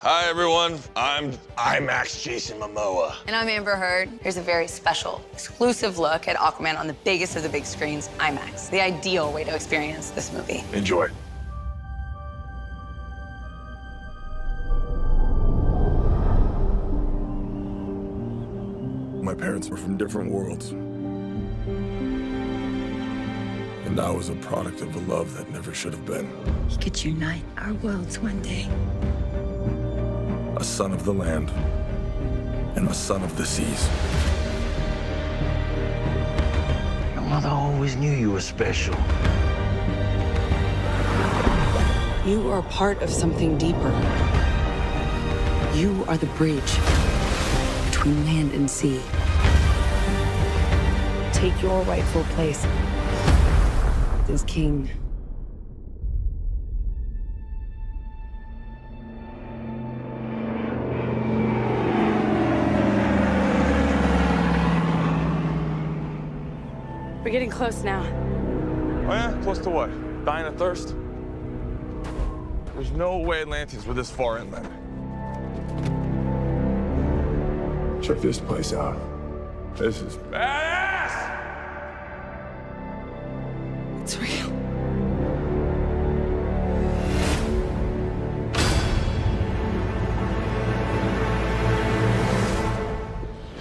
Hi, everyone. I'm Imax Jason Momoa. And I'm Amber Heard. Here's a very special, exclusive look at Aquaman on the biggest of the big screens, Imax. The ideal way to experience this movie. Enjoy. My parents were from different worlds. And I was a product of a love that never should have been. We could unite our worlds one day. A son of the land and a son of the seas. Your mother always knew you were special. You are part of something deeper. You are the bridge between land and sea. Take your rightful place as king. We're getting close now. Oh yeah? Close to what? Dying of thirst? There's no way Atlanteans were this far inland. Check this place out. This is badass! It's real.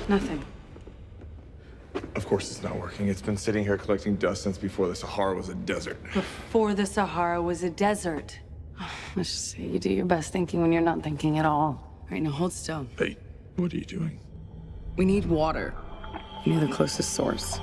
Nothing. Of course it's not working. It's been sitting here collecting dust since before the Sahara was a desert. Before the Sahara was a desert. Let's just say you do your best thinking when you're not thinking at all. All right, now hold still. Hey, what are you doing? We need water. Near the closest source.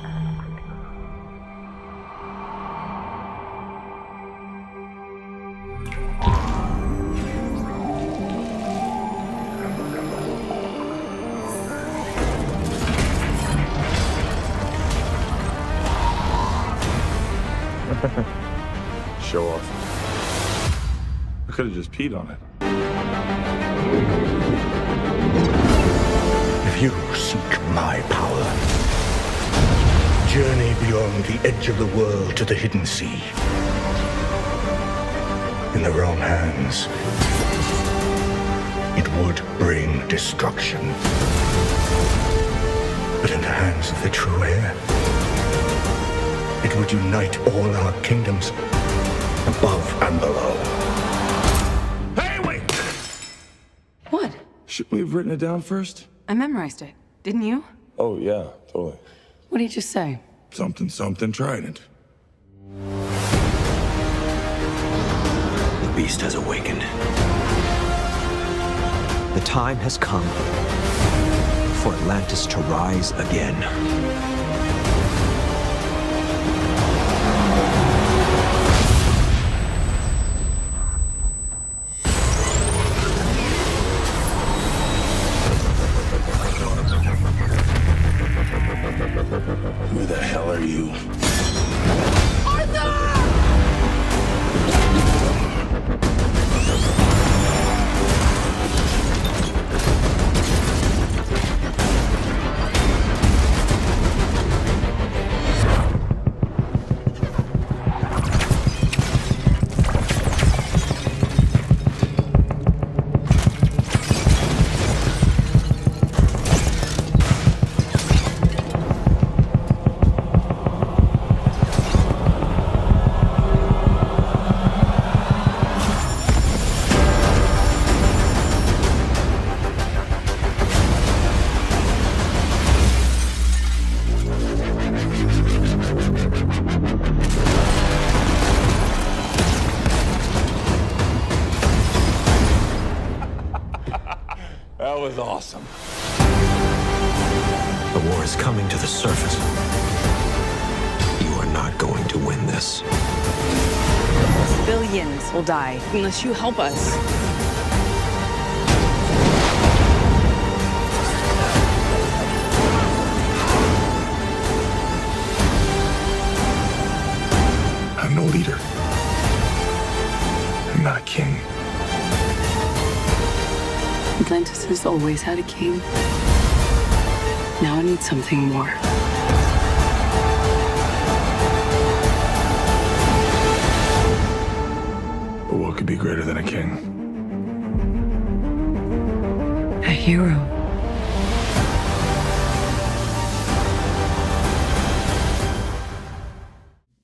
Show off. I could have just peed on it. If you seek my power, journey beyond the edge of the world to the hidden sea. In the wrong hands, it would bring destruction. But in the hands of the true heir, it would unite all our kingdoms, above and below. Hey, wait! What? Shouldn't we have written it down first? I memorized it. Didn't you? Oh, yeah, totally. What did you just say? Something, trident. The beast has awakened. The time has come for Atlantis to rise again. Who the hell are you? That was awesome. The war is coming to the surface. You are not going to win this. Billions will die unless you help us. I'm no leader. I'm not a king. Atlantis has always had a king. Now I need something more. But what could be greater than a king? A hero.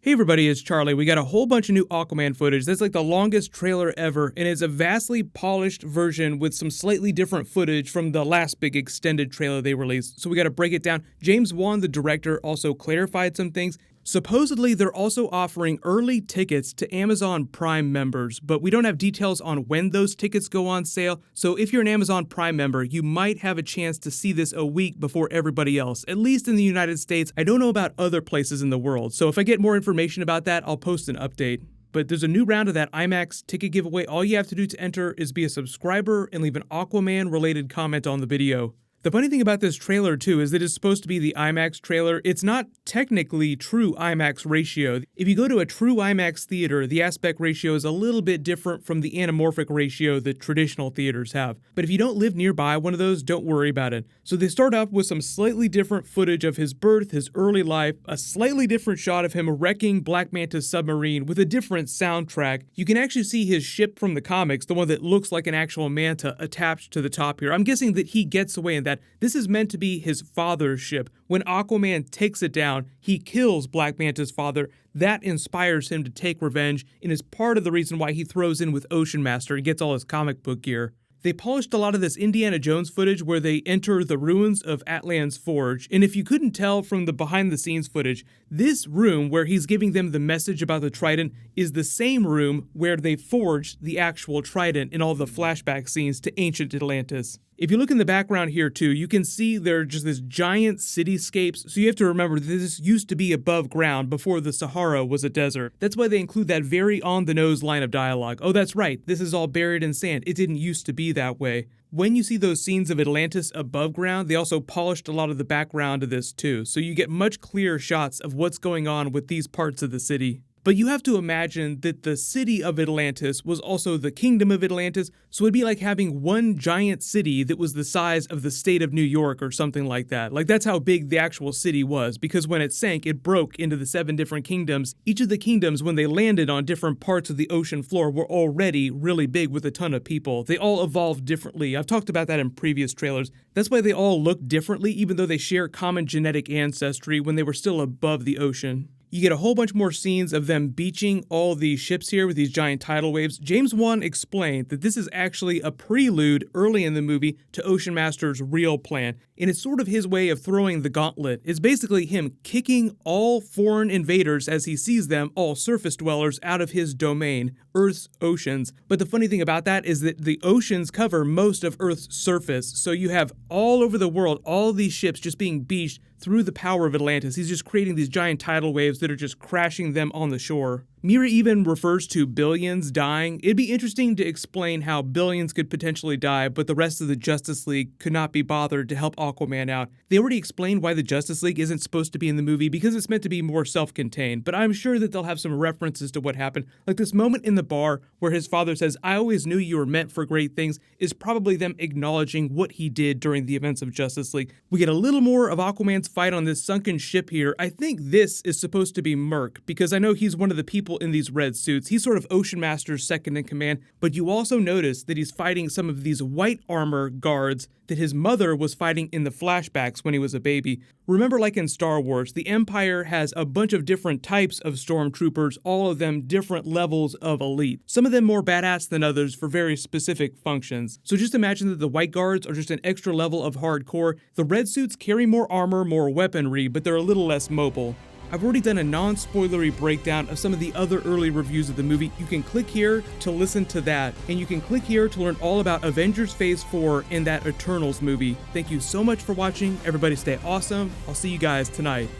Hey everybody, it's Charlie. We got a whole bunch of new Aquaman footage. That's like the longest trailer ever, and it's a vastly polished version with some slightly different footage from the last big extended trailer they released. So we got to break it down. James Wan, the director, also clarified some things. Supposedly, they're also offering early tickets to Amazon Prime members, but we don't have details on when those tickets go on sale, so if you're an Amazon Prime member, you might have a chance to see this a week before everybody else, at least in the United States. I don't know about other places in the world, so if I get more information about that, I'll post an update. But there's a new round of that Imax ticket giveaway. All you have to do to enter is be a subscriber and leave an Aquaman-related comment on the video. The funny thing about this trailer, too, is that it's supposed to be the IMAX trailer. It's not technically true IMAX ratio. If you go to a true IMAX theater, the aspect ratio is a little bit different from the anamorphic ratio that traditional theaters have. But if you don't live nearby one of those, don't worry about it. So they start off with some slightly different footage of his birth, his early life, a slightly different shot of him wrecking Black Manta's submarine with a different soundtrack. You can actually see his ship from the comics, the one that looks like an actual manta, attached to the top here. I'm guessing that he gets away in that. This is meant to be his father's ship. When Aquaman takes it down, he kills Black Manta's father. That inspires him to take revenge and is part of the reason why he throws in with Ocean Master and gets all his comic book gear. They polished a lot of this Indiana Jones footage where they enter the ruins of Atlan's Forge, and if you couldn't tell from the behind-the-scenes footage, this room where he's giving them the message about the Trident is the same room where they forged the actual Trident in all the flashback scenes to ancient Atlantis. If you look in the background here too, you can see there are just this giant cityscapes, so you have to remember that this used to be above ground before the Sahara was a desert. That's why they include that very on-the-nose line of dialogue. Oh, that's right, this is all buried in sand. It didn't used to be that way. When you see those scenes of Atlantis above ground, they also polished a lot of the background of this too, so you get much clearer shots of what's going on with these parts of the city. But you have to imagine that the city of Atlantis was also the kingdom of Atlantis, so it'd be like having one giant city that was the size of the state of New York or something like that. Like that's how big the actual city was, because when it sank, it broke into the 7 different kingdoms. Each of the kingdoms, when they landed on different parts of the ocean floor, were already really big with a ton of people. They all evolved differently. I've talked about that in previous trailers. That's why they all look differently, even though they share common genetic ancestry when they were still above the ocean. You get a whole bunch more scenes of them beaching all these ships here with these giant tidal waves. James Wan explained that this is actually a prelude early in the movie to Ocean Master's real plan, and it's sort of his way of throwing the gauntlet. It's basically him kicking all foreign invaders as he sees them, all surface dwellers, out of his domain, Earth's oceans. But the funny thing about that is that the oceans cover most of Earth's surface, so you have all over the world, all these ships just being beached through the power of Atlantis. He's just creating these giant tidal waves that are just crashing them on the shore. Mira even refers to billions dying. It'd be interesting to explain how billions could potentially die, but the rest of the Justice League could not be bothered to help Aquaman out. They already explained why the Justice League isn't supposed to be in the movie because it's meant to be more self-contained, but I'm sure that they'll have some references to what happened. Like this moment in the bar where his father says, "I always knew you were meant for great things," is probably them acknowledging what he did during the events of Justice League. We get a little more of Aquaman's fight on this sunken ship here. I think this is supposed to be Merc, because I know he's one of the people in these red suits. He's sort of Ocean Master's second in command, but you also notice that he's fighting some of these white armor guards that his mother was fighting in the flashbacks when he was a baby. Remember, like in Star Wars, the Empire has a bunch of different types of stormtroopers, all of them different levels of elite. Some of them more badass than others for very specific functions. So just imagine that the white guards are just an extra level of hardcore. The red suits carry more armor, more weaponry, but they're a little less mobile. I've already done a non-spoilery breakdown of some of the other early reviews of the movie. You can click here to listen to that, and you can click here to learn all about Avengers Phase 4 and that Eternals movie. Thank you so much for watching. Everybody stay awesome. I'll see you guys tonight.